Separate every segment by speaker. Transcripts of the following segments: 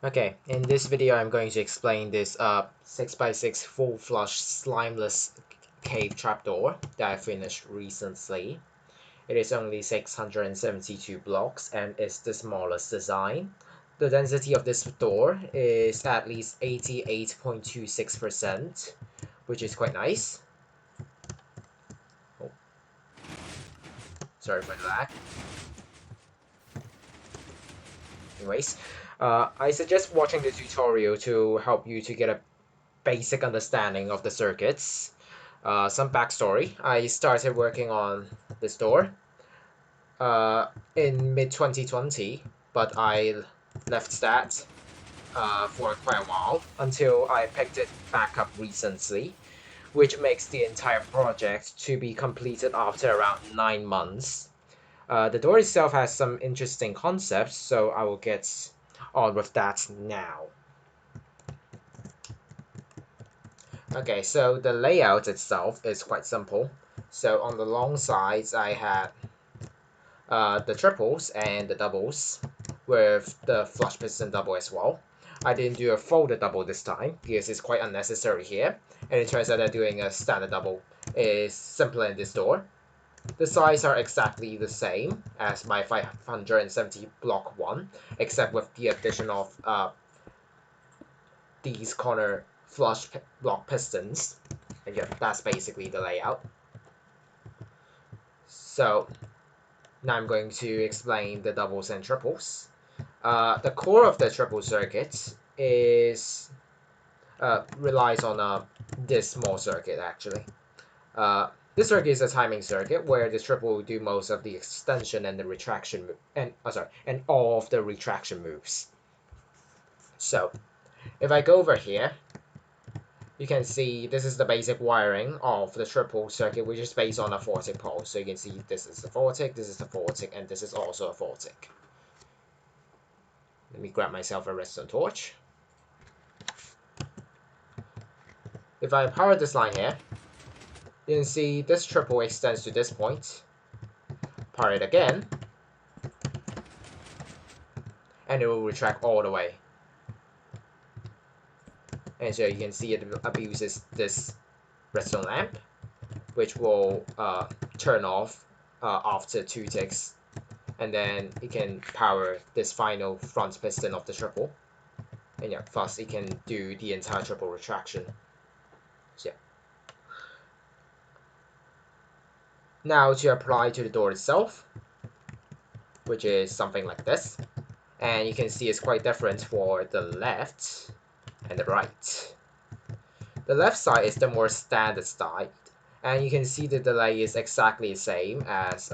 Speaker 1: Okay, in this video I'm going to explain this 6x6 full flush slimeless cave trapdoor that I finished recently. It is only 672 blocks and is the smallest design. The density of this door is at least 88.26%, which is quite nice. Oh, sorry for the lag. Anyways, I suggest watching the tutorial to help you to get a basic understanding of the circuits. Some backstory. I started working on this door in mid 2020, but I left that for quite a while until I picked it back up recently, which makes the entire project to be completed after around 9 months. The door itself has some interesting concepts, so I will get on with that now. Okay, so the layout itself is quite simple. So on the long sides, I had the triples and the doubles with the flush piston double as well. I didn't do a folded double this time because it's quite unnecessary here, and it turns out that doing a standard double is simpler in this door. The sides are exactly the same as my 570 block 1, except with the addition of these corner flush block pistons. And yeah, that's basically the layout. So now I'm going to explain the doubles and triples. The core of the triple circuit is relies on this small circuit actually. This circuit is a timing circuit where the triple will do most of the extension and the retraction and all of the retraction moves. So if I go over here, you can see this is the basic wiring of the triple circuit, which is based on a 4-tick pole. So you can see this is the 4-tick, this is the 4-tick, and this is also a 4-tick. Let me grab myself a redstone torch. If I power this line here, you can see this triple extends to this point. Power it again, and it will retract all the way. And so you can see it abuses this redstone lamp, which will turn off after 2 ticks, and then it can power this final front piston of the triple, and yeah, thus it can do the entire triple retraction. So yeah. Now to apply to the door itself, which is something like this, and you can see it's quite different for the left and the right. The left side is the more standard side, and you can see the delay is exactly the same as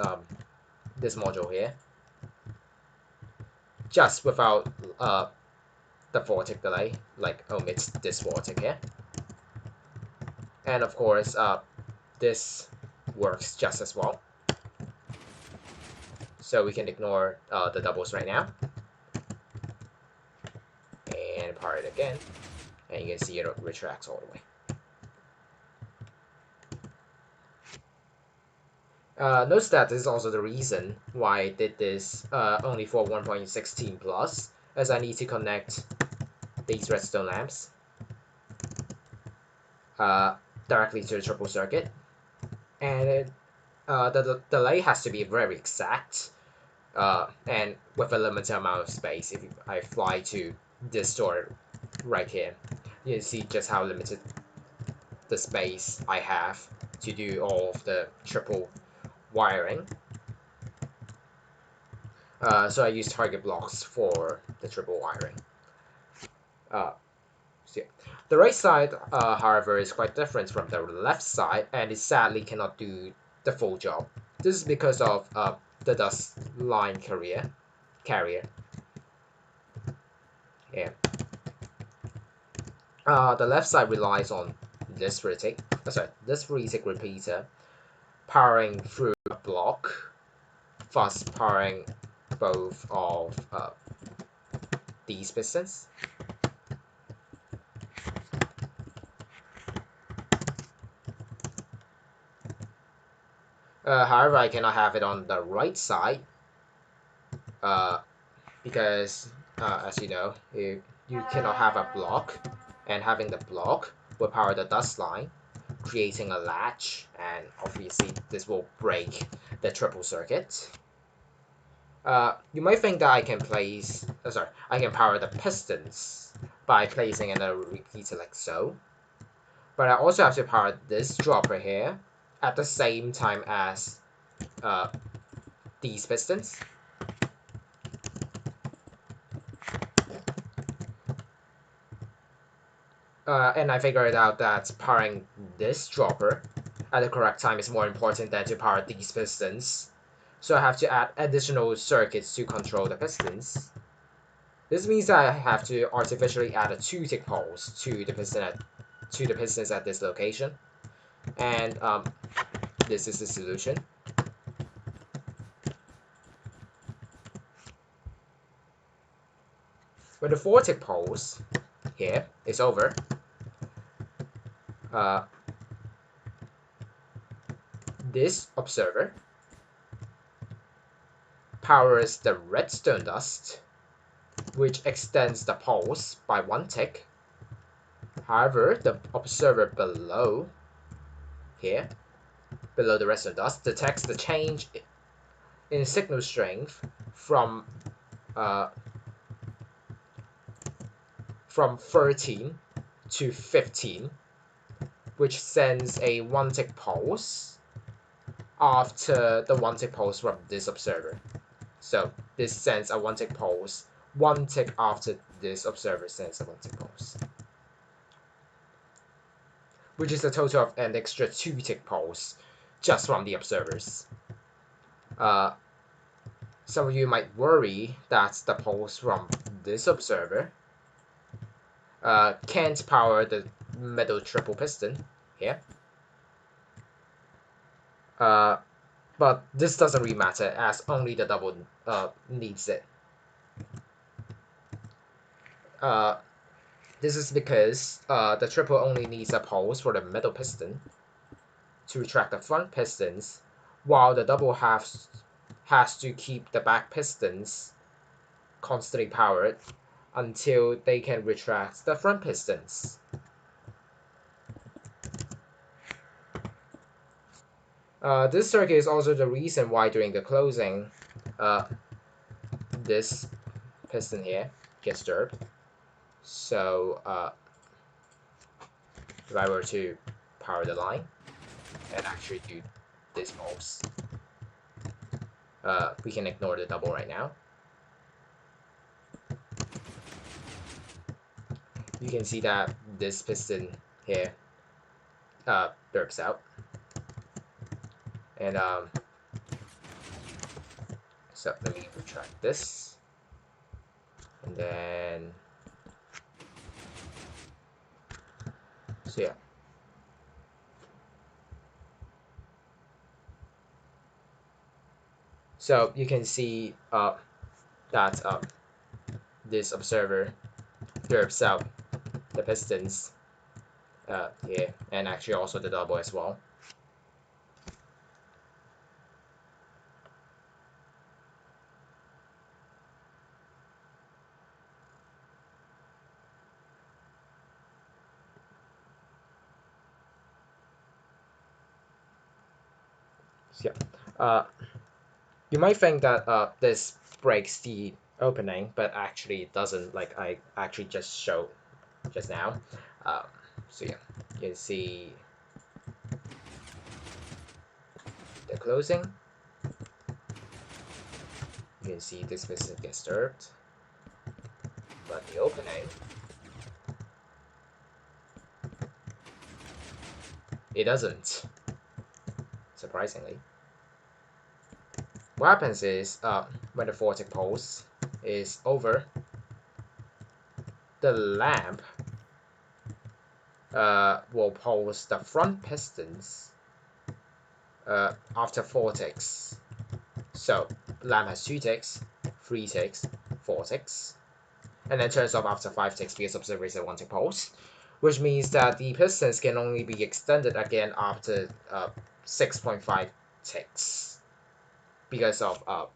Speaker 1: this module here, just without the 4-tick delay, like omits this 4-tick here. And of course, this works just as well. So we can ignore the doubles right now. And power it again. And you can see it retracts all the way. Notice that this is also the reason why I did this only for 1.16 plus, as I need to connect these redstone lamps directly to the triple circuit. And the delay has to be very exact, and with a limited amount of space. If I fly to this door right here, you can see just how limited the space I have to do all of the triple wiring. So I use target blocks for the triple wiring. So yeah. The right side, however, is quite different from the left side, and it sadly cannot do the full job. This is because of the dust line carrier. Yeah. The left side relies on this this retic repeater powering through a block, thus powering both of these pistons. However, I cannot have it on the right side because, as you know, you you cannot have a block, and having the block will power the dust line, creating a latch, and obviously this will break the triple circuit. You might think that I can I can power the pistons by placing in a repeater like so, but I also have to power this dropper here at the same time as uh, these pistons. And I figured out that powering this dropper at the correct time is more important than to power these pistons. So I have to add additional circuits to control the pistons. This means that I have to artificially add a 2-tick pulse to the pistons at this location, and this is the solution. When the 4-tick pulse here is over, uh, this observer powers the redstone dust, which extends the pulse by 1 tick. However, the observer below here, below the redstone dust, detects the change in signal strength from 13 to 15, which sends a 1-tick pulse after the 1-tick pulse from this observer. So this sends a 1-tick pulse 1 tick after this observer sends a 1-tick pulse, which is a total of an extra 2-tick pulse just from the observers. Some of you might worry that the pulse from this observer can't power the metal triple piston here. But this doesn't really matter as only the double needs it. This is because the triple only needs a pulse for the middle piston to retract the front pistons, while the double has to keep the back pistons constantly powered until they can retract the front pistons. This circuit is also the reason why during the closing, this piston here gets disturbed. So if I were to power the line and actually do this pulse, we can ignore the double right now. You can see that this piston here burps out. And so let me retract this, and then so yeah. So you can see that this observer burps out the pistons here, and actually also the double as well. So yeah, you might think that this breaks the opening, but actually it doesn't. Like I actually just showed just now. So yeah, you can see the closing. You can see this piston gets disturbed, but the opening, it doesn't, surprisingly. What happens is when the 4-tick pulse is over, the lamp will pulse the front pistons after 4 ticks. So lamp has 2 ticks, 3 ticks, 4 ticks, and then turns off after 5 ticks because observer is a 1-tick pulse, which means that the pistons can only be extended again after 6.5 ticks because of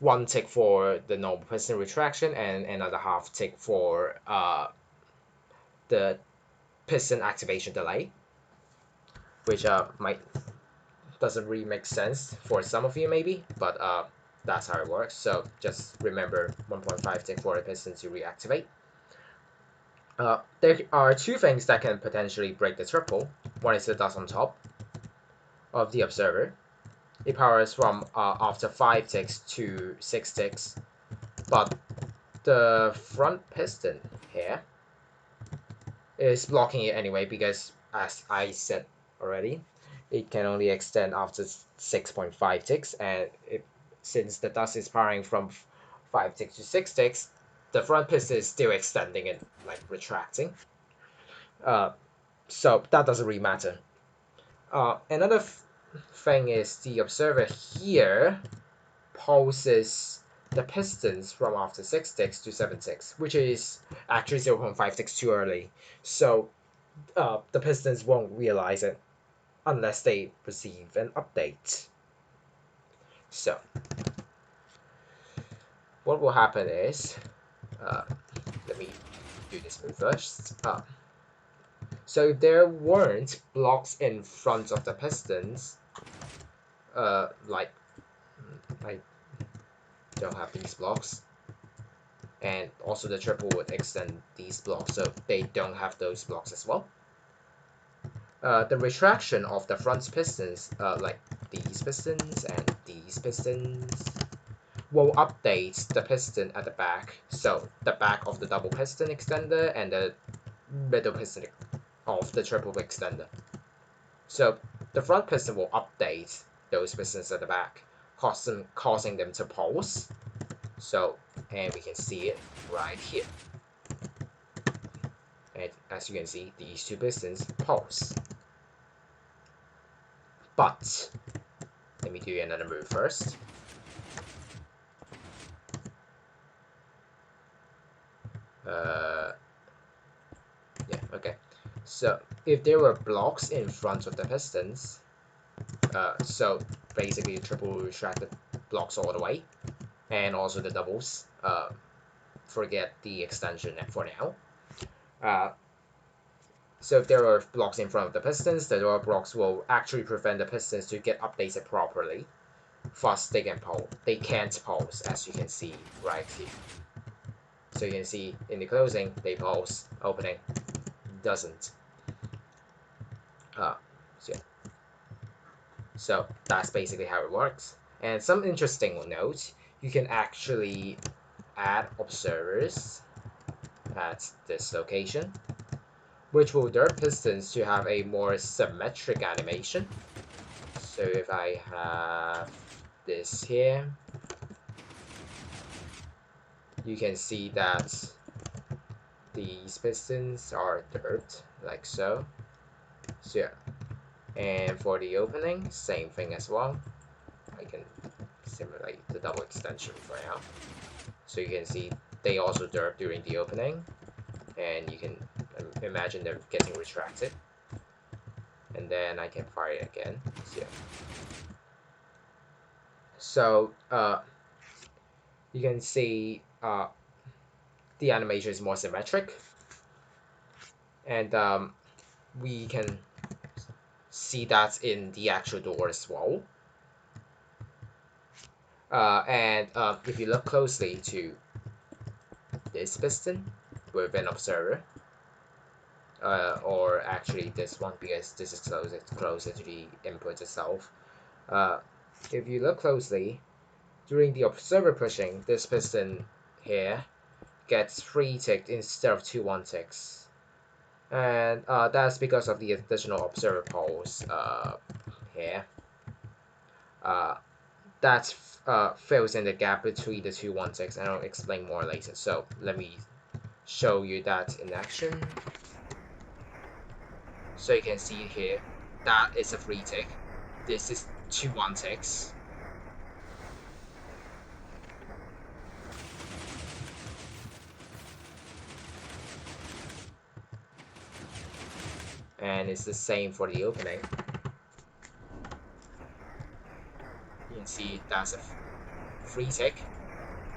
Speaker 1: one tick for the normal piston retraction and another half tick for the piston activation delay, which might doesn't really make sense for some of you maybe, but that's how it works. So just remember 1.5 tick for the piston to reactivate. There are two things that can potentially break the triple. One is the dust on top of the observer. It powers from after 5 ticks to 6 ticks, but the front piston here is blocking it anyway because, as I said already, it can only extend after 6.5 ticks, and since the dust is powering from 5 ticks to 6 ticks, the front piston is still extending and like retracting. So that doesn't really matter. Another thing is the observer here pulses the pistons from after 6 ticks to 7 ticks, which is actually 0.5 ticks too early. So the pistons won't realize it unless they receive an update. So what will happen is, let me do this move first. So if there weren't blocks in front of the pistons, like I don't have these blocks, and also the triple would extend these blocks, so they don't have those blocks as well. The retraction of the front pistons, like these pistons and these pistons, will update the piston at the back. So the back of the double piston extender and the middle piston of the triple extender. So the front piston will update those pistons at the back, causing them to pulse. So, and we can see it right here. And as you can see, these two pistons pulse. But let me do another move first. Yeah, okay. So if there were blocks in front of the pistons, so basically the triple will retract the blocks all the way, and also the doubles. Forget the extension for now. So if there are blocks in front of the pistons, the door blocks will actually prevent the pistons to get updated properly. Thus, they can't pulse, as you can see right here. So you can see in the closing, they pulse, opening doesn't. So, yeah. So that's basically how it works. And some interesting note, you can actually add observers at this location, which will direct pistons to have a more symmetric animation. So if I have this here, you can see that these pistons are dirt, like so. So yeah, and for the opening, same thing as well. I can simulate the double extension for now. So you can see they also dirt during the opening, and you can imagine they're getting retracted. And then I can fire it again. So, yeah. So you can see the animation is more symmetric, and we can see that in the actual door as well. And if you look closely to this piston with an observer, or actually this one because this is closer to the input itself. If you look closely, during the observer pushing, this piston here gets 3 ticked instead of 2 1 ticks. And that's because of the additional observer poles here. That fills in the gap between the 2 1 ticks, and I'll explain more later. So let me show you that in action. So you can see here, that is a 3 tick. This is 2 1 ticks. And it's the same for the opening. You can see that's a 3 tick.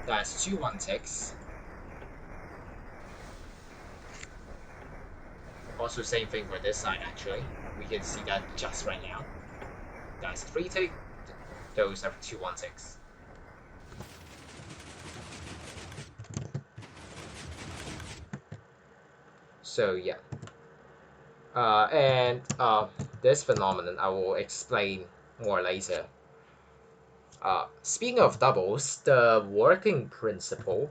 Speaker 1: That's 2 1 ticks. Also, same thing for this side actually. We can see that just right now. That's 3 tick. Those are 2 1 ticks. So yeah. And this phenomenon I will explain more later. Speaking of doubles, the working principle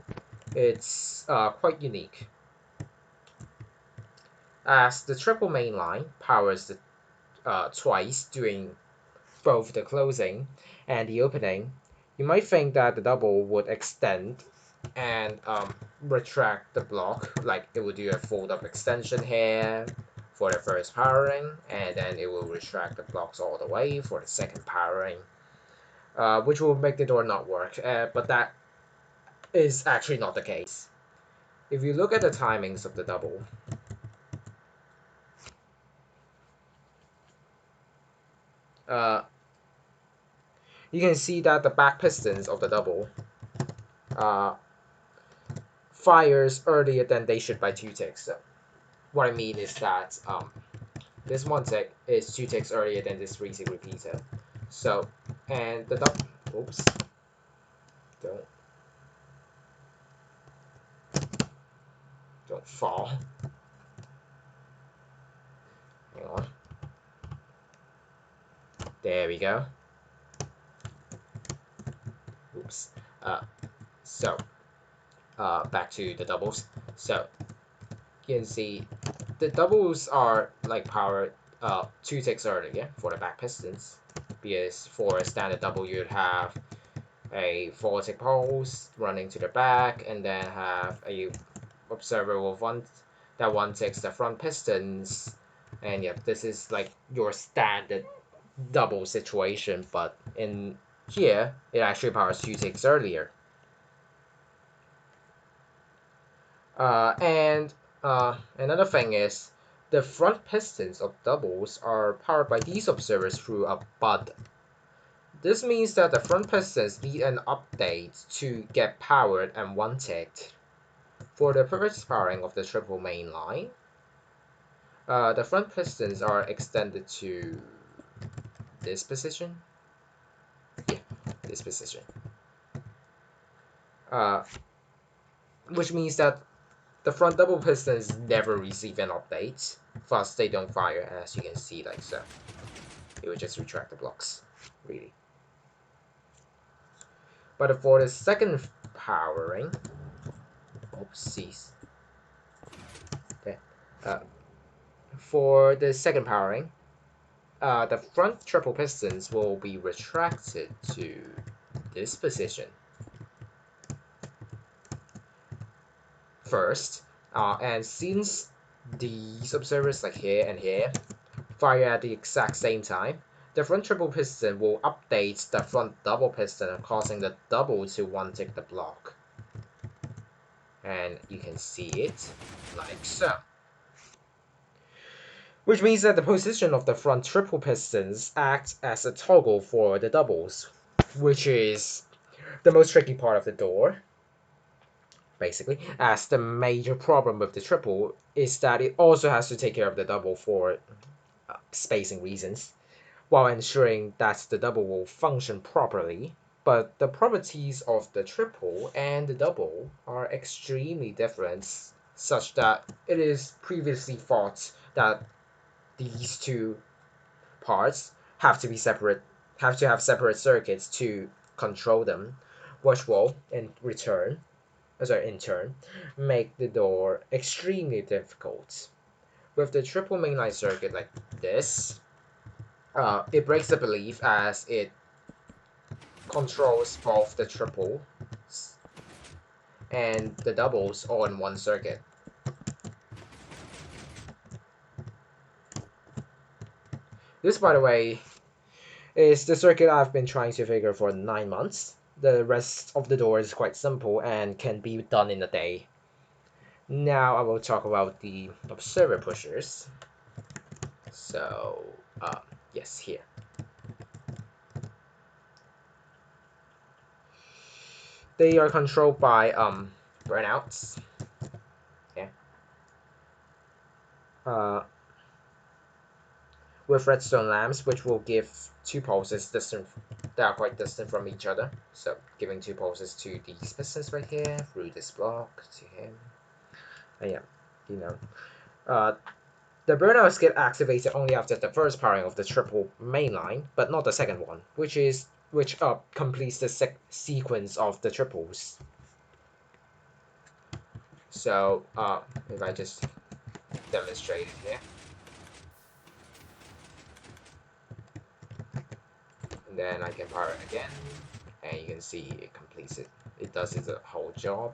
Speaker 1: it's quite unique. As the triple main line powers the twice doing both the closing and the opening, you might think that the double would extend and retract the block, like it would do a fold up extension here for the first powering, and then it will retract the blocks all the way for the second powering, which will make the door not work. But that is actually not the case. If you look at the timings of the double, uh, you can see that the back pistons of the double uh, fires earlier than they should by 2 ticks. So what I mean is that this 1 tick is 2 ticks earlier than this 3 tick repeater. So, and the double, oops, don't, don't fall. Hang on. There we go. Oops. Uh, so, back to the doubles. So, you can see the doubles are like powered 2 ticks earlier for the back pistons. Because for a standard double, you'd have a 4 tick pulse running to the back, and then have a observer with one ticks the front pistons, and yeah, this is like your standard double situation. But in here, it actually powers 2 ticks earlier. And another thing is the front pistons of doubles are powered by these observers through a bud. This means that the front pistons need an update to get powered and one ticked. For the first powering of the triple main line, the front pistons are extended to this position. Yeah, this position. Uh, which means that the front double pistons never receive an update, thus they don't fire, as you can see, like so. It will just retract the blocks, really. But for the second powering, oopsies. Okay. For the second powering, the front triple pistons will be retracted to this position first, and since these observers like here and here fire at the exact same time, the front triple piston will update the front double piston, causing the double to one tick the block. And you can see it like so. Which means that the position of the front triple pistons acts as a toggle for the doubles, which is the most tricky part of the door, basically, as the major problem with the triple is that it also has to take care of the double for spacing reasons, while ensuring that the double will function properly. But the properties of the triple and the double are extremely different, such that it is previously thought that these two parts have to be separate, have to have separate circuits to control them, which will in turn make the door extremely difficult. With the triple mainline circuit like this, it breaks the belief as it controls both the triples and the doubles all in one circuit. This, by the way, is the circuit I've been trying to figure for 9 months. The rest of the door is quite simple and can be done in a day. Now I will talk about the observer pushers. So, yes, here. They are controlled by burnouts. Yeah. With redstone lamps, which will give two pulses distant that are quite distant from each other. So giving two pulses to these pistons right here through this block to him. And yeah, you know. The burnouts get activated only after the first powering of the triple mainline, but not the second one, which completes the sequence of the triples. So if I just demonstrate it here, and then I can power it again, and you can see it completes it. It does its whole job.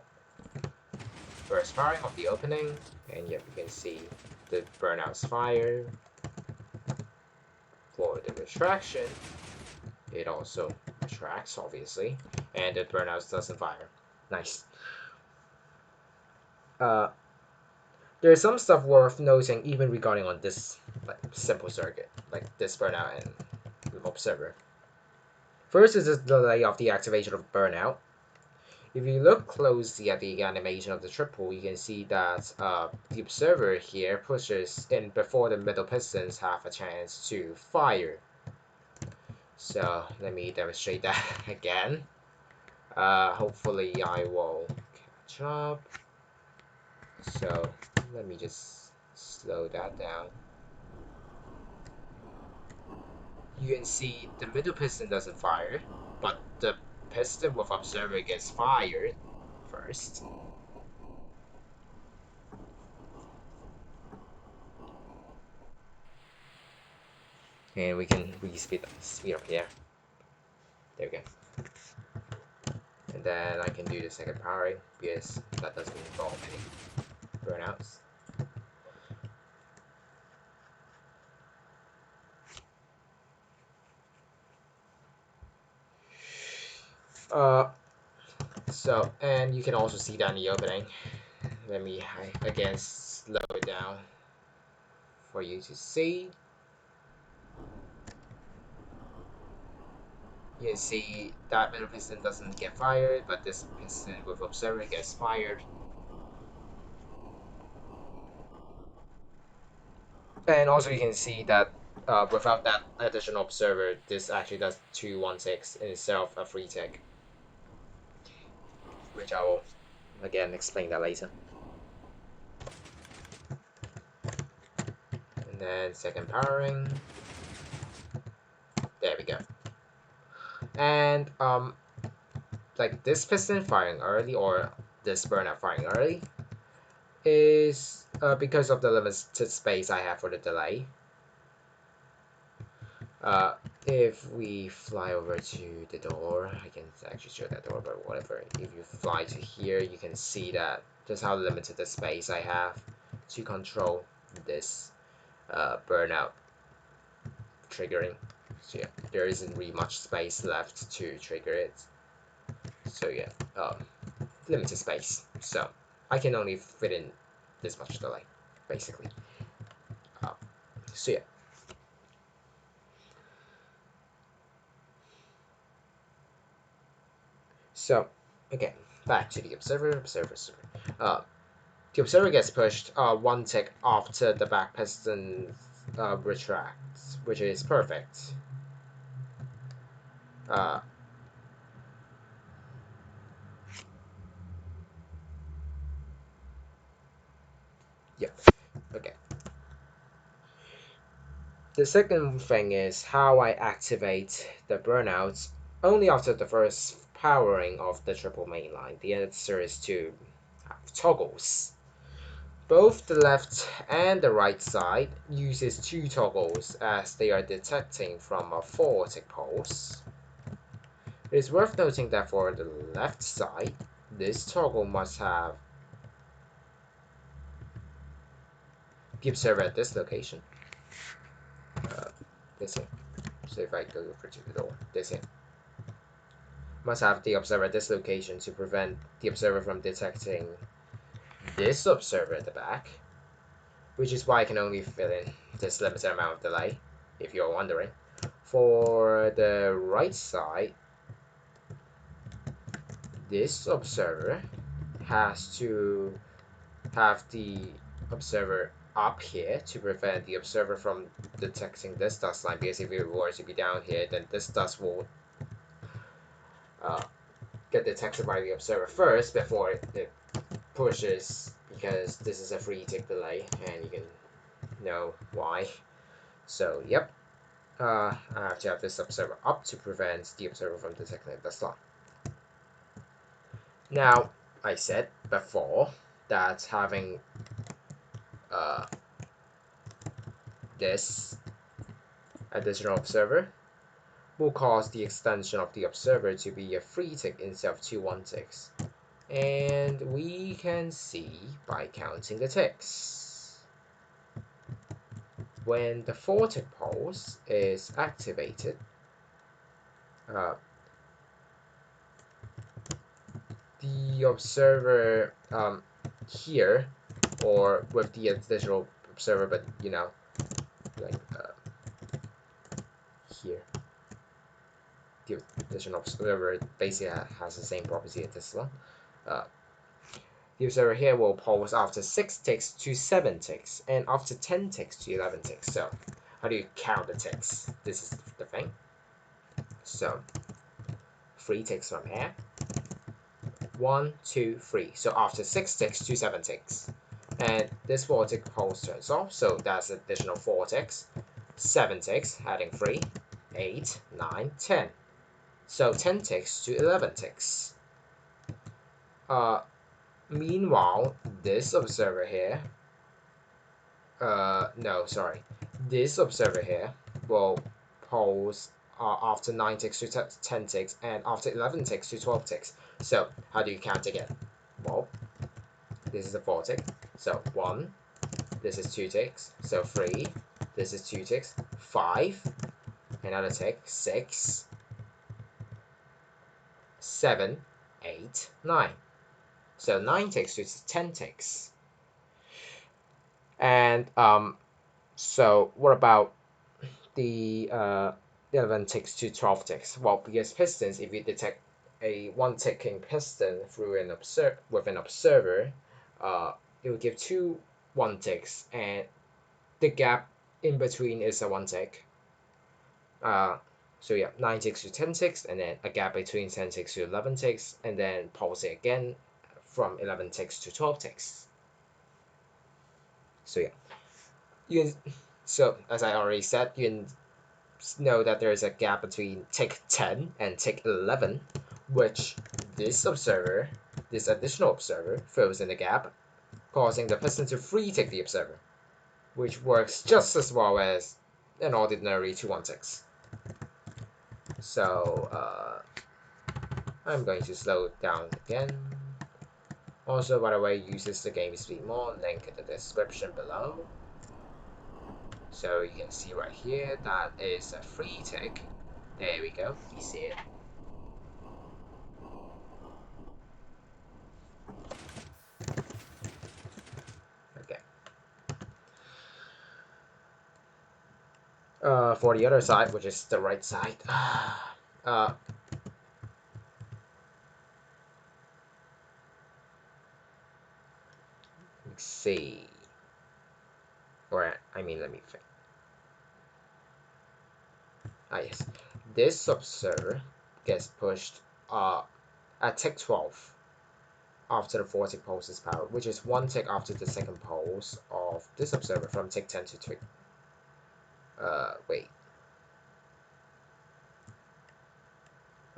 Speaker 1: First powering of the opening, and yep, you can see the burnouts fire. For the retraction, it also retracts, obviously, and the burnouts doesn't fire. Nice. There's some stuff worth noting even regarding on this simple circuit, like this burnout and observer. First is the delay of the activation of burnout. If you look closely at the animation of the triple, you can see that the observer here pushes in before the middle pistons have a chance to fire. So let me demonstrate that again. Hopefully I will catch up. So let me just slow that down. You can see the middle piston doesn't fire, but the piston with observer gets fired first. And we can speed up here. There we go. And then I can do the second powering because that doesn't involve any burnouts. So, and you can also see that in the opening. Let me again slow it down for you to see. You can see that middle piston doesn't get fired, but this piston with observer gets fired. And also you can see that without that additional observer, this actually does 216 instead of a 3 tick. Which I will again explain that later. And then second powering. There we go. And like this piston firing early or this burnout firing early is because of the limited space I have for the delay. If we fly over to the door, I can actually show that door, but whatever. If you fly to here, you can see that just how limited the space I have to control this burnout triggering. So yeah, there isn't really much space left to trigger it. So yeah, limited space. So I can only fit in this much delay, basically. So yeah. So again, back to the observer. The observer gets pushed one tick after the back piston retracts, which is perfect. Uh, yeah, okay. The second thing is how I activate the burnouts only after the first powering of the triple mainline. The answer is to have toggles. Both the left and the right side uses two toggles as they are detecting from a 4-tick pulse. It is worth noting that for the left side, this toggle must have the observer at this location. This here. So if I go over to the door, this here. Must have the observer at this location to prevent the observer from detecting this observer at the back, which is why I can only fill in this limited amount of delay, if you're wondering. For the right side, this observer has to have the observer up here to prevent the observer from detecting this dust line, because if it were to be down here, then this dust will get detected by the observer first before it pushes, because this is a free tick delay and you can know why. So yep, I have to have this observer up to prevent the observer from detecting the dust line. Now, I said before that having this additional observer will cause the extension of the observer to be a 3 tick instead of 2 1 ticks. And we can see by counting the ticks. When the 4 tick pulse is activated, the observer here, or with the additional observer, but you know, like here, the additional observer basically has the same property as this one. The observer here will pulse after 6 ticks to 7 ticks, and after 10 ticks to 11 ticks. So, how do you count the ticks? This is the thing. So, 3 ticks from here. 1, 2, 3. So, after 6 ticks to 7 ticks. And this 4 tick pulse turns off, so that's additional 4 ticks. 7 ticks, adding 3. 8, 9, 10. So, 10 ticks to 11 ticks. Meanwhile, this observer here, no, sorry, this observer here will pulse after 9 ticks to 10 ticks, and after 11 ticks to 12 ticks. So, how do you count again? Well, this is a 4 tick, so 1, this is 2 ticks, so 3, this is 2 ticks, 5, another tick, 6, 7, 8, 9. So 9 ticks to 10 ticks. And so what about the 11 ticks to 12 ticks? Well, because pistons, if you detect a 1 ticking piston through an observer, it will give 2 1 ticks, and the gap in between is a 1 tick. So yeah, 9 ticks to 10 ticks, and then a gap between 10 ticks to 11 ticks, and then pulse it again from 11 ticks to 12 ticks. So yeah, so as I already said, you can know that there is a gap between tick 10 and tick 11, which this additional observer, fills in the gap, causing the piston to free tick the observer, which works just as well as an ordinary 2-1 ticks. So I'm going to slow it down again. Also, by the way, uses the game speed more, link in the description below. So you can see right here, that is a 3 tick. There we go, you see it. Okay. For the other side, which is the right side, let's see. Or, I mean, let me think. Yes. This observer gets pushed at tick 12 after the 4 tick pulse is powered, which is 1 tick after the second pulse of this observer from tick 10 to tick. Wait.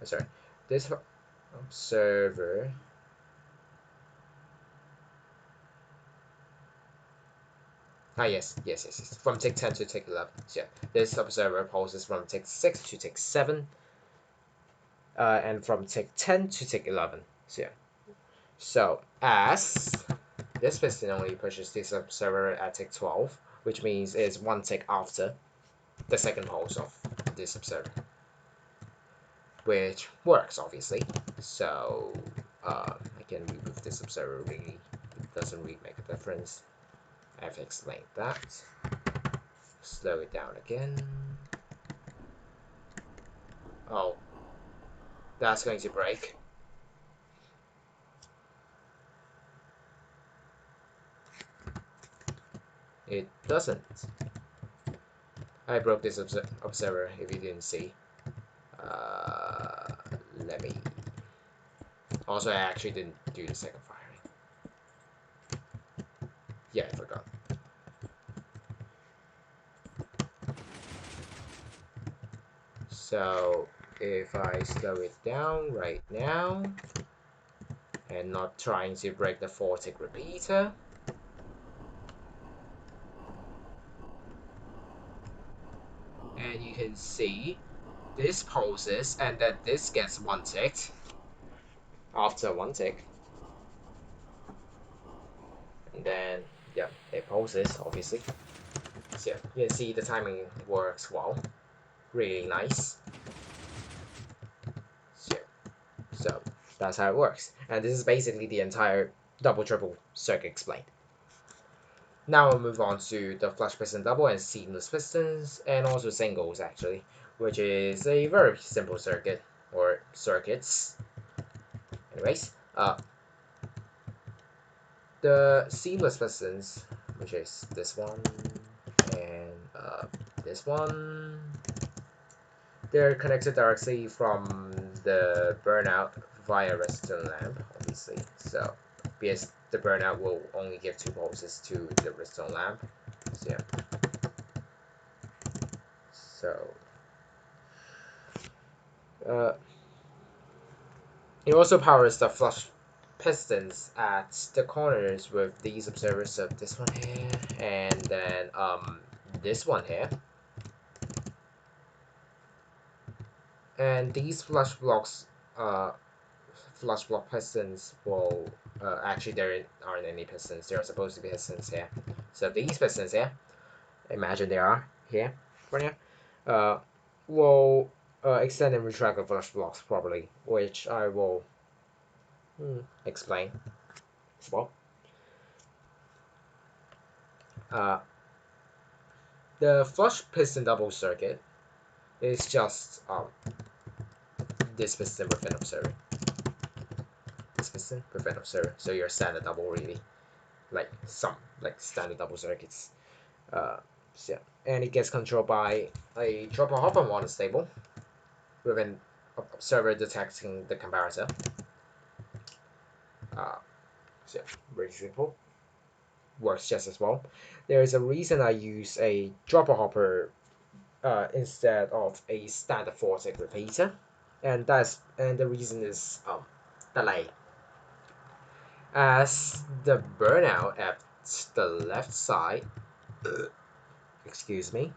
Speaker 1: Oh, sorry. This observer. Yes. From tick 10 to tick 11. So, yeah. This observer pulses from tick 6 to tick 7. And from tick 10 to tick 11. So, yeah. So, as this piston only pushes this observer at tick 12, which means it's 1 tick after the second pulse of this observer, which works obviously. So I can remove this observer, really, it doesn't really make a difference. I've explained that. Slow it down again. Oh, that's going to break. it doesn't. I broke this observer if you didn't see. Let me. Also, I actually didn't do the second firing. Yeah, I forgot. So if I slow it down right now and not trying to break the 4-tick repeater, and you can see this pulses and then this gets 1 ticked after 1 tick, and then yeah, it pulses obviously. So yeah, you can see the timing works well, really nice. So that's how it works, and this is basically the entire double triple circuit explained. Now we'll move on to the flush piston double and seamless pistons, and also singles actually, which is a very simple circuit, or circuits. Anyways, the seamless pistons, which is this one and this one, they're connected directly from the burnout via resistor lamp, obviously. So because the burnout will only give 2 pulses to the resistor lamp. So yeah. So it also powers the flush pistons at the corners with these observers. So this one here, and then this one here, and these flush block pistons will actually there aren't any pistons. There are supposed to be pistons here. So these pistons here, imagine they are here for now, will extend and retract the flush blocks properly, which I will explain as well. The flush piston double circuit is just this piston with an observer. This piston with an observer. So your standard double really. Like standard double circuits. So, and it gets controlled by a dropper hopper monostable with an observer detecting the comparator. So very simple. Works just as well. There is a reason I use a dropper hopper instead of a standard 4-tick repeater, and the reason is delay. As the burnout at the left side, excuse me,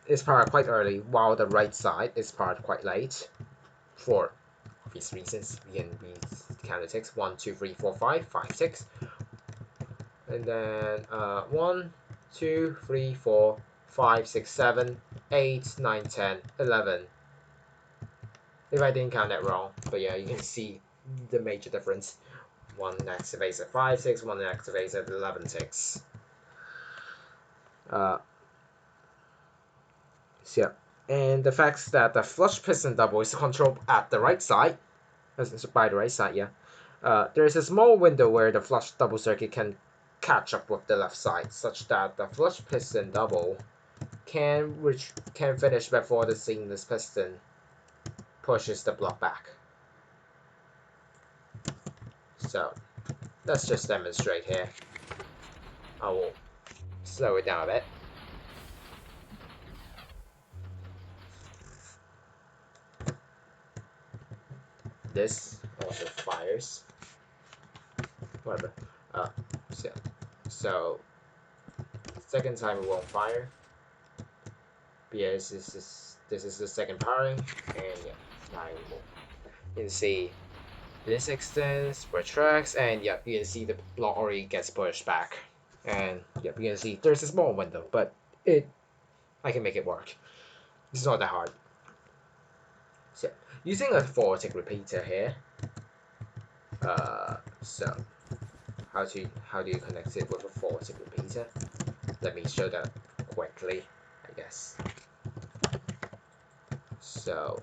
Speaker 1: is powered quite early, while the right side is powered quite late. For obvious reasons, we can count the ticks: 1, 2, 3, 4, 5, 5 ticks, and then 1, 2, 3, 4, 5, 6, 7, 8, 9, 10, 11. If I didn't count that wrong, but yeah, you can see the major difference. One activates at 5 ticks, one activates at 11 ticks. So yeah, and the fact that the flush piston double is controlled at the right side, by the right side, yeah. There is a small window where the flush double circuit can catch up with the left side, such that the flush piston double can finish before the seamless piston pushes the block back. So let's just demonstrate here. I will slow it down a bit. This also fires. Whatever. So second time it won't fire. Because this is the second powering, and yeah, now it will. You can see this extends, retracts, and yeah, you can see the block already gets pushed back. And yeah, you can see there's a small window, but I can make it work. It's not that hard. So using a 4-tick repeater here. So how do you connect it with a 4-tick repeater? Let me show that quickly, I guess. So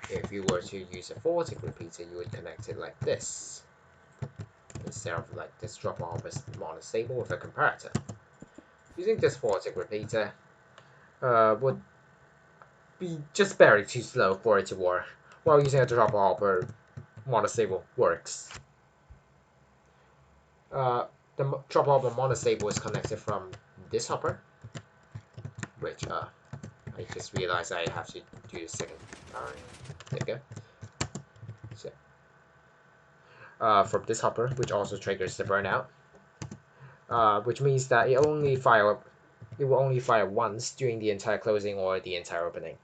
Speaker 1: if you were to use a 4-tick repeater, you would connect it like this. instead of like this dropper hopper is monostable with a comparator. Using this vortex repeater would be just barely too slow for it to work, while using a dropper hopper monostable works. The dropper hopper monostable is connected from this hopper, which I just realized I have to do the second powering. There we go. So, from this hopper, which also triggers the burnout, which means that it will only fire once during the entire closing or the entire opening.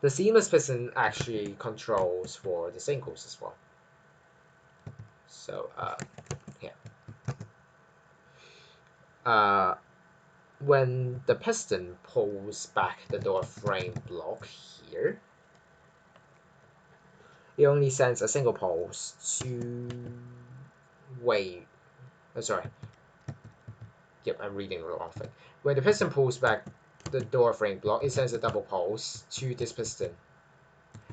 Speaker 1: The seamless piston actually controls for the singles as well. So yeah. When the piston pulls back the door frame block here, it only sends a single pulse to wait. Oh, sorry. Yep, I'm reading the wrong thing. When the piston pulls back the door frame block, it sends a double pulse to this piston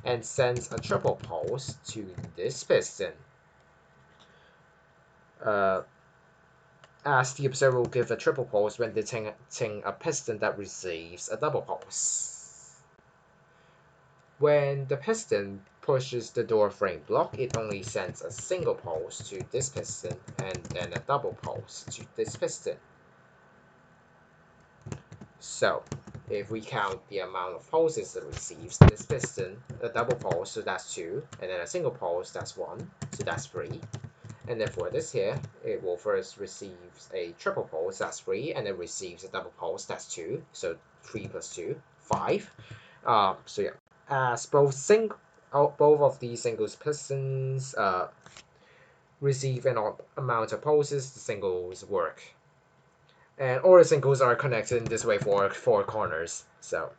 Speaker 1: and sends a triple pulse to this piston. As the observer will give a triple pulse when detecting a piston that receives a double pulse. When the piston pushes the door frame block, it only sends a single pulse to this piston and then a double pulse to this piston. So, if we count the amount of pulses it receives, this piston, a double pulse, so that's 2, and then a single pulse, that's 1, so that's 3. And then for this here, it will first receive a triple pulse, that's 3, and then receives a double pulse, that's 2, so 3 plus 2, 5. So yeah, as both of these singles pistons receive an odd amount of pulses, the singles work. And all the singles are connected in this way for 4 corners. So,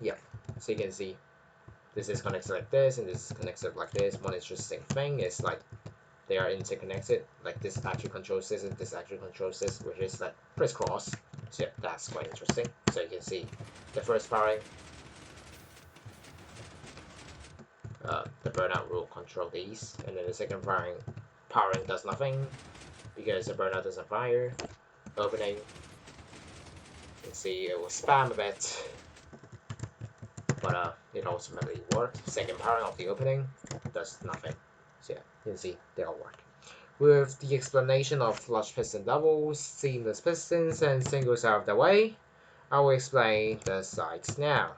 Speaker 1: yeah. So you can see this is connected like this, and this is connected like this. One interesting thing is like they are interconnected. Like this actually controls this, and this actually controls this, which is like crisscross. So yeah, that's quite interesting. So you can see the first powering, the burnout will control these, and then the second powering does nothing because the burnout doesn't fire. Opening, you can see it will spam a bit, but it ultimately worked. Second powering of the opening does nothing. So yeah, you can see they all work. With the explanation of flush piston doubles, seamless pistons, and singles out of the way, I will explain the sides now,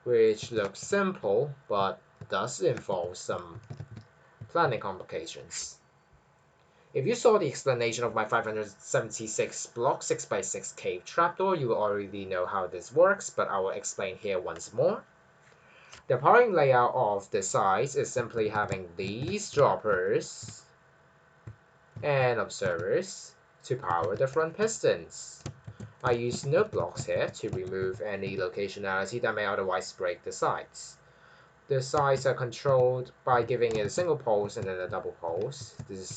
Speaker 1: which looks simple but does involve some planning complications. If you saw the explanation of my 576 block 6x6 cave trapdoor, you already know how this works, but I will explain here once more. The powering layout of the sides is simply having these droppers and observers to power the front pistons. I use note blocks here to remove any locationality that may otherwise break the sides. The sides are controlled by giving it a single pulse and then a double pulse. This is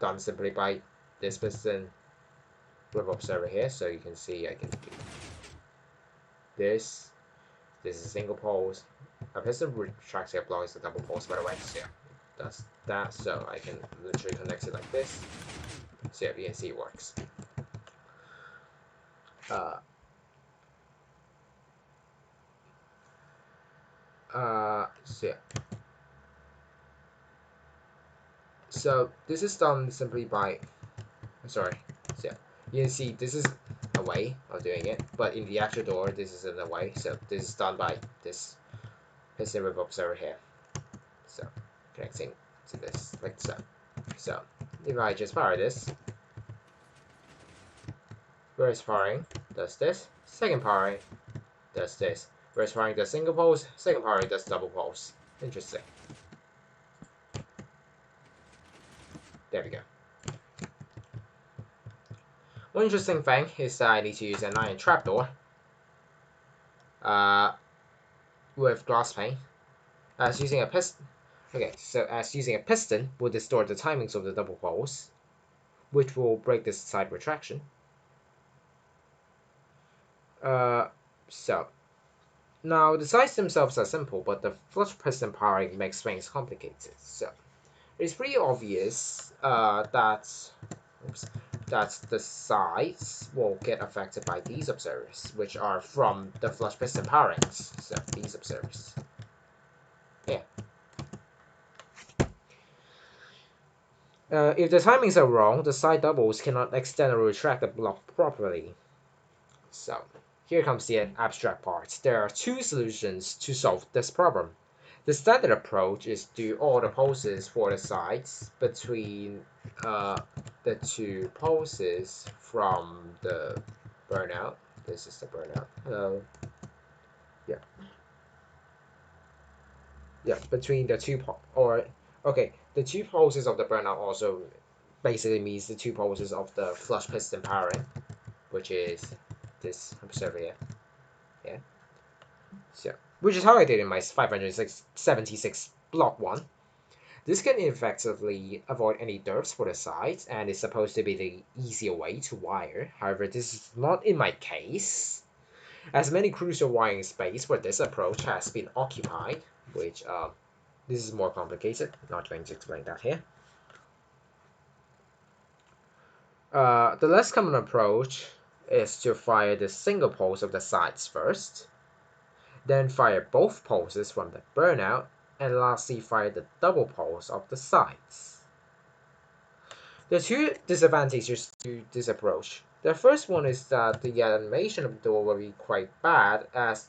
Speaker 1: done simply by this piston with observer here, so you can see I can do this. This is a single pulse. A piston retractor block is a double pulse, by the way. So yeah, that's that. So I can literally connect it like this. So yeah, you can see it works. So yeah. So this is done simply by, sorry, so yeah, you can see this is a way of doing it, but in the actual door this is another way. So this is done by this piston with observer here. So connecting to this like so. So if I just power this, first powering does this, second powering does this. First powering does single pulse, second powering does double pulse. Interesting. There we go. One interesting thing is that I need to use an iron trapdoor with glass pane. As using a piston, will distort the timings of the double pulse, which will break this side retraction. So Now, the sides themselves are simple, but the flush piston powering makes things complicated. So, it's pretty obvious oops, that the sides will get affected by these observers, which are from the flush piston powerings. So, these observers. Yeah. If the timings are wrong, the side doubles cannot extend or retract the block properly. So, here comes the abstract part. There are two solutions to solve this problem. The standard approach is to do all the pulses for the sides between the two pulses from the burnout. This is the burnout. Yeah, yeah, between the two or okay, the two pulses of the burnout also basically means the two pulses of the flush piston powering, which is this observer here. Yeah. So, which is how I did in my 576 block 1. This can effectively avoid any derps for the sides and is supposed to be the easier way to wire. However, this is not in my case, as many crucial wiring space for this approach has been occupied, which this is more complicated. Not going to explain that here. The less common approach is to fire the single pulse of the sides first, then fire both pulses from the burnout, and lastly fire the double pulse of the sides. There are two disadvantages to this approach. The first one is that the animation of the door will be quite bad, as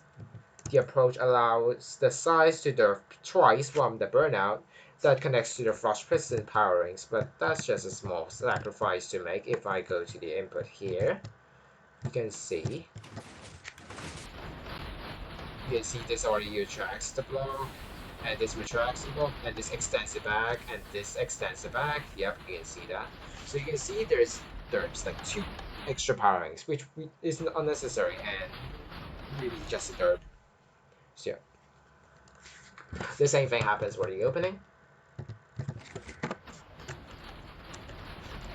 Speaker 1: the approach allows the sides to derp twice from the burnout that connects to the flush piston powerings, but that's just a small sacrifice to make. If I go to the input here, you can see this already retracts the block, and this retracts the block, and this extends it back, and this extends it back. Yep, you can see that. So you can see there's derps, like two extra powerings, which is unnecessary and really just a derp. So yeah, the same thing happens for the opening.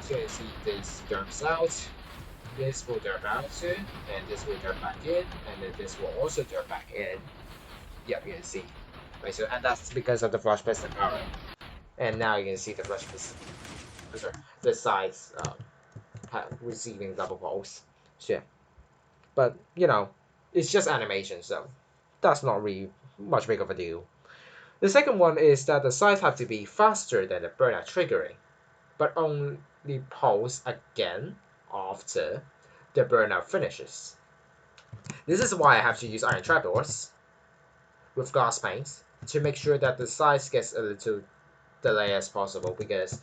Speaker 1: So you can see this derps out, this will derp out too, and this will derp back in, and then this will also derp back in. Yep, you can see. Right, so and that's because of the flush piston power. And now you can see the flush piston, sorry, the sides receiving double pulse. So yeah, but it's just animation, so that's not really much big of a deal. The second one is that the sides have to be faster than the burnout triggering, but only pulse again after the burnout finishes. This is why I have to use iron trapdoors with glass panes to make sure that the size gets a little delay as possible, because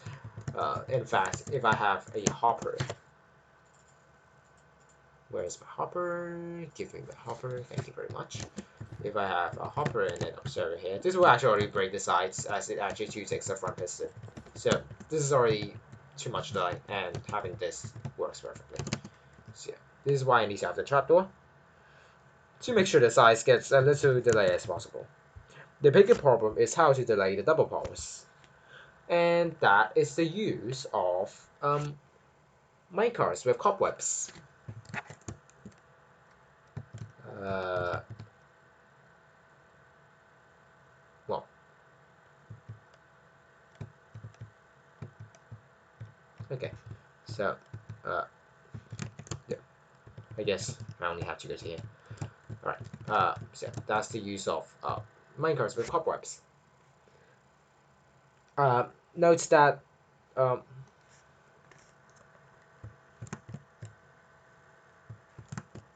Speaker 1: in fact, if I have a hopper, where's my hopper? Give me the hopper, thank you very much. If I have a hopper and an observer here, this will actually already break the sides, as it actually too takes the front piston. So this is already too much delay, and having this works perfectly. So yeah, this is why I need to have the trapdoor, to make sure the size gets a little delay as possible. The bigger problem is how to delay the double pulse, and that is the use of minecarts with cobwebs. Uh, well, okay, so yeah, I guess I only have to go to here. All right, so that's the use of minecarts with cobwebs. Uh, Note that um,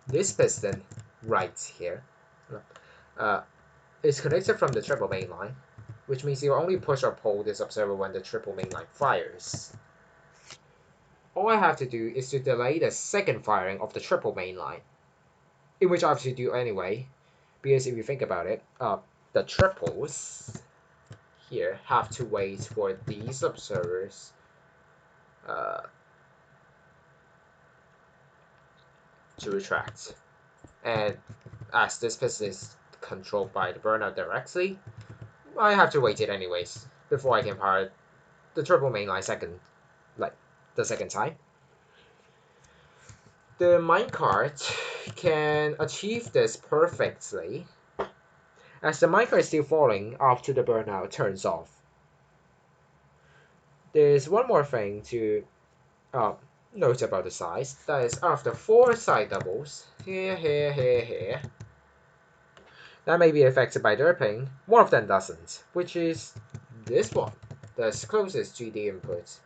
Speaker 1: this piston right here uh, is connected from the triple main line, which means you only push or pull this observer when the triple main line fires. All I have to do is to delay the second firing of the triple main line, in which I have to do anyway, because if you think about it, the triples here have to wait for these observers uh, to retract. And as this piston is controlled by the burnout directly, I have to wait it anyways before I can power the triple mainline the second time. The minecart can achieve this perfectly as the minecart is still falling after the burnout turns off. There's one more thing to note about the size. That is, after 4 side doubles, here, that may be affected by derping. One of them doesn't, which is this one, that's closest to the input.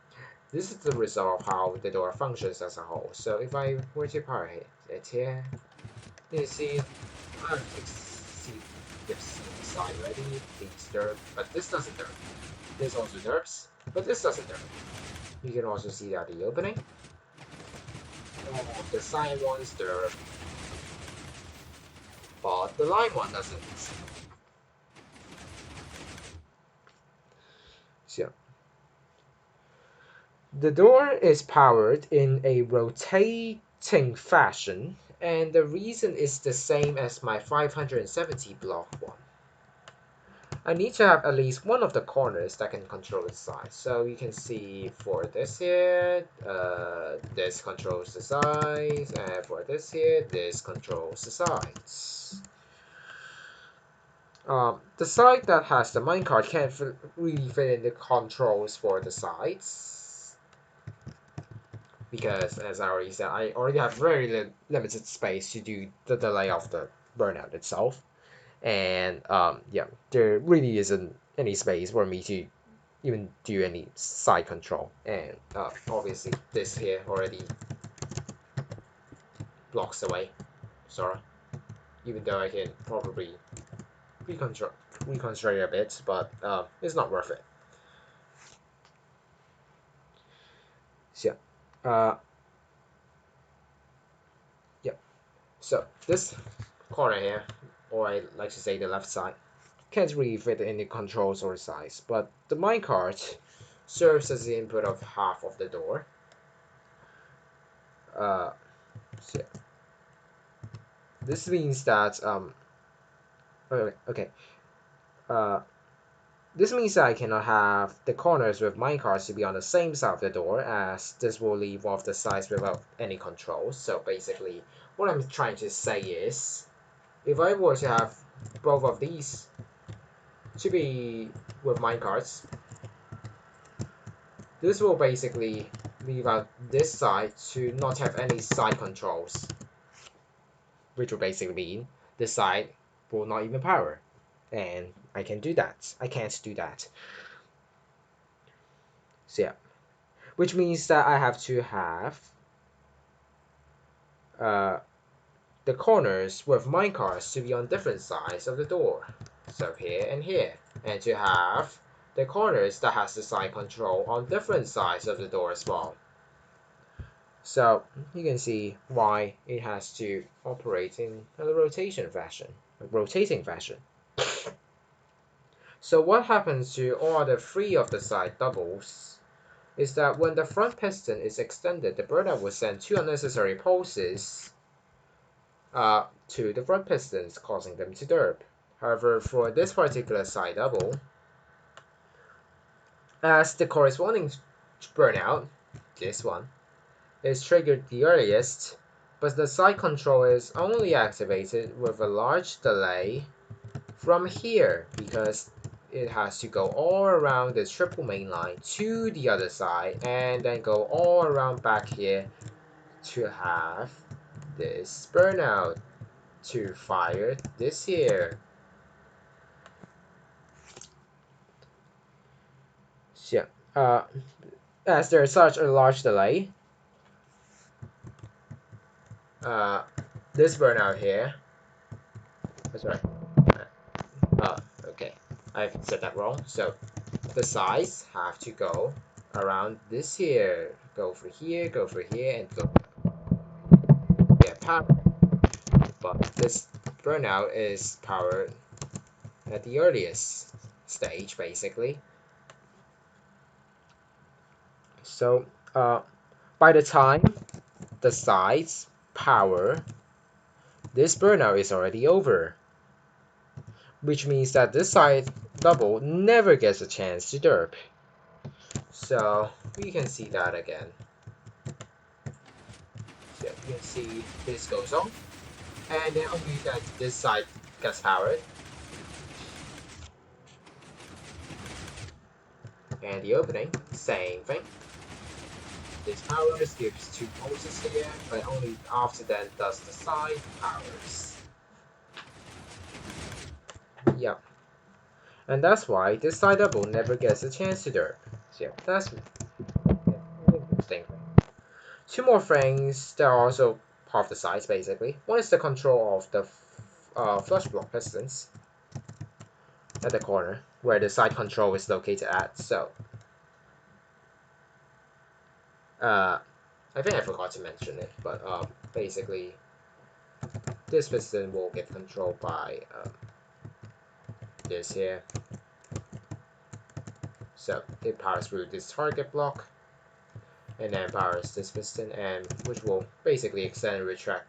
Speaker 1: This is the result of how the door functions as a whole. So if I were to power it here, you see, I see this side already, these derp, but this doesn't derp. This also derps, but this doesn't derp. You can also see that the opening. The side ones derp, but the line one doesn't. So the door is powered in a rotating fashion, and the reason is the same as my 570 block one. I need to have at least one of the corners that can control its size. So you can see for this here, this controls the size, and for this here, this controls the size. The side that has the minecart can't really fit in the controls for the sides, because as I already said, I already have very limited space to do the delay of the burnout itself. And yeah, there really isn't any space for me to even do any side control. And obviously this here already blocks the way, sorry, even though I can probably reconstruct it a bit, but it's not worth it. So yeah, so this corner here, or I like to say the left side, can't really fit any controls or size, but the minecart serves as the input of half of the door. So this means that okay. Uh, this means that I cannot have the corners with minecarts to be on the same side of the door, as this will leave one of the sides without any controls. So basically, what I'm trying to say is, if I were to have both of these to be with minecarts, this will basically leave out this side to not have any side controls, which will basically mean this side will not even power. And I can do that. I can't do that. So yeah, which means that I have to have uh, the corners with minecarts to be on different sides of the door. So here and here. And to have the corners that has the side control on different sides of the door as well. So you can see why it has to operate in a rotating fashion. So what happens to all the 3 of the side doubles is that when the front piston is extended, the burnout will send 2 unnecessary pulses to the front pistons, causing them to derp. However, for this particular side double, as the corresponding burnout, this one, is triggered the earliest, but the side control is only activated with a large delay from here, because it has to go all around this triple main line to the other side and then go all around back here to have this burnout to fire this here. So, as there's such a large delay, this burnout here, sorry, okay, I've said that wrong. So the sides have to go around this here, go for here, and go get power. But this burnout is powered at the earliest stage, basically. So by the time the sides power, this burnout is already over, which means that this side double never gets a chance to derp. So we can see that again. So you can see this goes on, and then only that this side gets powered. And the opening, same thing. This powers gives 2 pulses here, but only after then does the side powers. Yep. And that's why this side double never gets a chance to derp. So yeah, that's interesting. 2 more things that are also part of the sides basically. One is the control of the flush block pistons at the corner, where the side control is located at. So I think I forgot to mention it, but basically this piston will get controlled by this here. So it powers through this target block, and then powers this piston, and which will basically extend and retract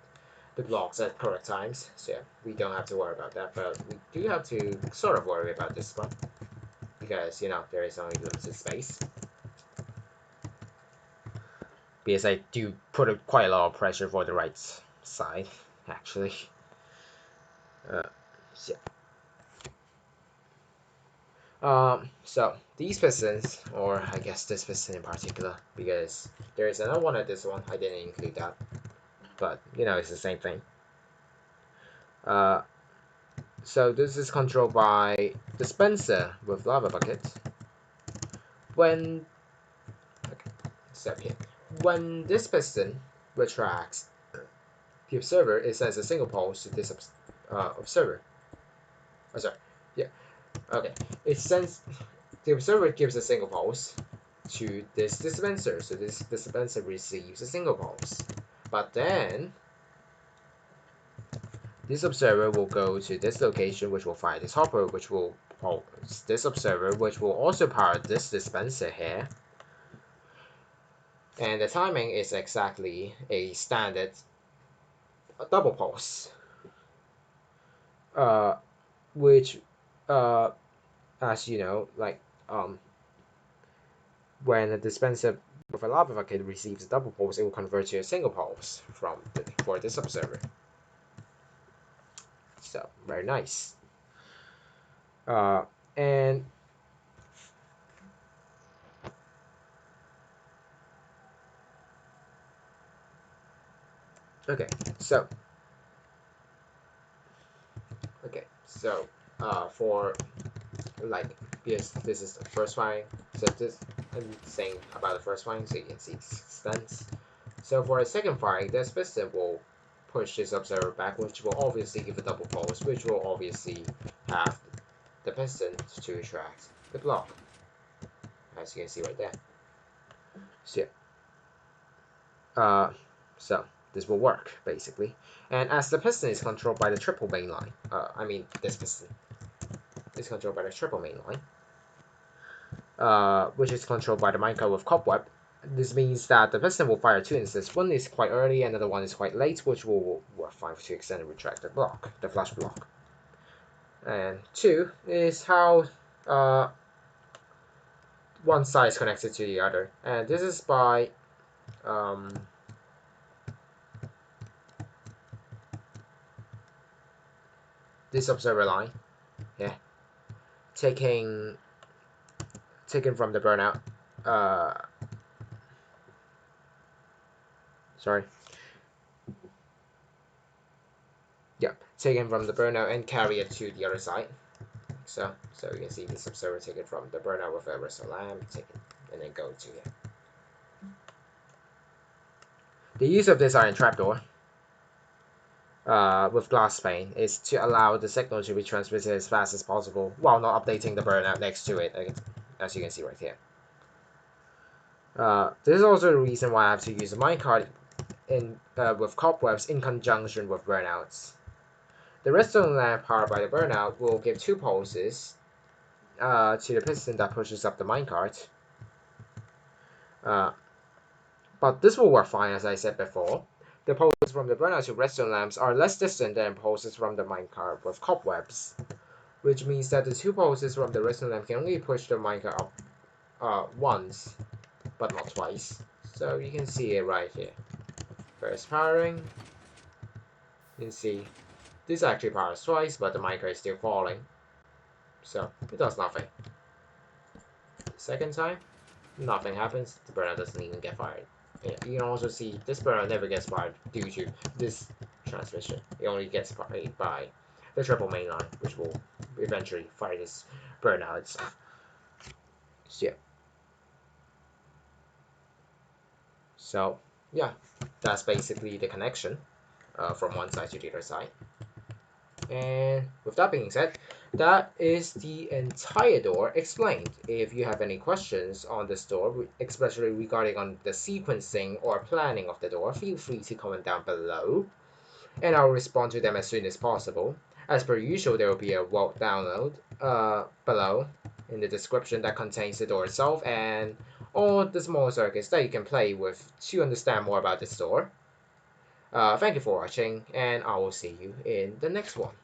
Speaker 1: the blocks at correct times. So yeah, we don't have to worry about that, but we do have to sort of worry about this one, because you know there is only limited space. Because I do put quite a lot of pressure for the right side, actually. So, so these pistons, or I guess this piston in particular, because there is another one at this one, I didn't include that, but you know it's the same thing. So this is controlled by dispenser with lava bucket. When here, when this piston retracts the observer, it sends a single pulse to this observer. Oh, sorry. Yeah. Okay. It sends the observer gives a single pulse to this dispenser, so this dispenser receives a single pulse. But then this observer will go to this location, which will fire this hopper, which will pulse this observer, which will also power this dispenser here. And the timing is exactly a standard double pulse, which, as you know, like when a dispenser with a lava bucket receives a double pulse, it will convert to a single pulse for this observer. So very nice. And okay, so for like, because this is the first firing, so this I'm saying about the first firing, so you can see it extends. So for a second firing, this piston will push this observer back, which will obviously give a double pulse, which will obviously have the piston to retract the block, as you can see right there. So yeah, so this will work basically. And as the piston is controlled by the triple main line, I mean this piston is controlled by the triple main line, which is controlled by the minecart with cobweb. This means that the piston will fire 2 instances. One is quite early, and the other one is quite late, which will work fine to extend and retract the block, the flush block. And 2 is how one side is connected to the other, and this is by this observer line, yeah, taken from the burnout. Sorry. Yeah, taken from the burnout and carry it to the other side. So you can see this observer take it from the burnout with a redstone lamp, take it, and then go to here. The use of this iron trapdoor with glass pane is to allow the signal to be transmitted as fast as possible while not updating the burnout next to it, as you can see right here. This is also the reason why I have to use a minecart with cobwebs in conjunction with burnouts. The redstone lamp powered by the burnout will give 2 pulses to the piston that pushes up the minecart. But this will work fine, as I said before. The pulses from the burnout to redstone lamps are less distant than pulses from the minecart with cobwebs, which means that the 2 pulses from the redstone lamp can only push the minecart up once, but not twice. So you can see it right here. First powering, you can see this actually powers twice, but the minecart is still falling, so it does nothing. second time, nothing happens. The burner doesn't even get fired. Yeah, you can also see this burner never gets fired due to this transmission. It only gets fired by the triple main line, which will eventually fire this burner itself. So, yeah. So yeah, that's basically the connection from one side to the other side. And with that being said, that is the entire door explained. If you have any questions on this door, especially regarding on the sequencing or planning of the door, feel free to comment down below, and I'll respond to them as soon as possible. As per usual, there will be a walk download below in the description that contains the door itself and all the small circuits that you can play with to understand more about this door. Thank you for watching, and I will see you in the next one.